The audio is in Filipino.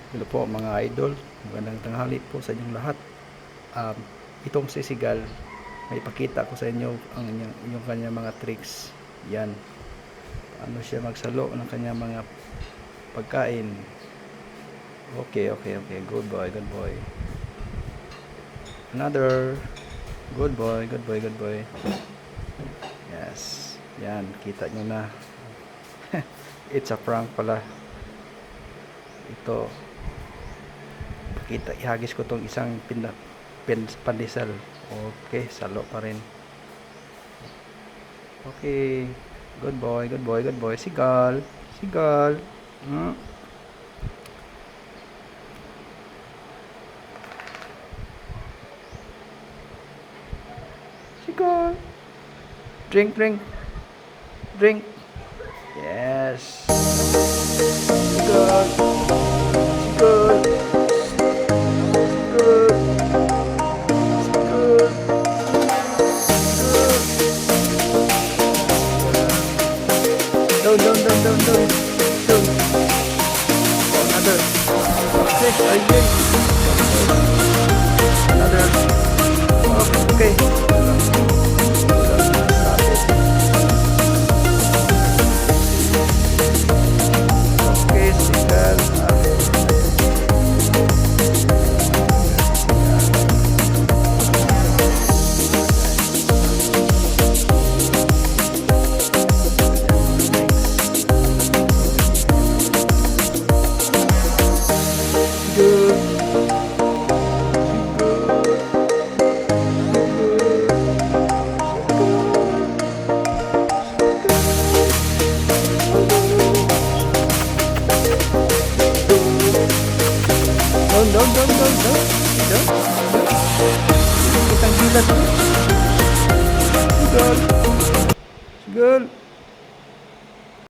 Hello po mga idol, magandang tanghali po sa inyong lahat. Itong sisigal, may pakita ko sa inyo yung kanyang mga tricks. Yan, paano siya magsalo ng kanyang mga pagkain. Okay, good boy, good boy. Another, good boy. Yes, yan, kita nyo na. It's a prank pala. Ito, ihagis ko tong isang pandesal. Okay, salo pa rin. Okay, good boy. Sigal. Sigal. Drink. Yes. Sigal. Down. Another. Again. Another. Okay. Okay, sigal. Down. Kitang gilas. Sigal.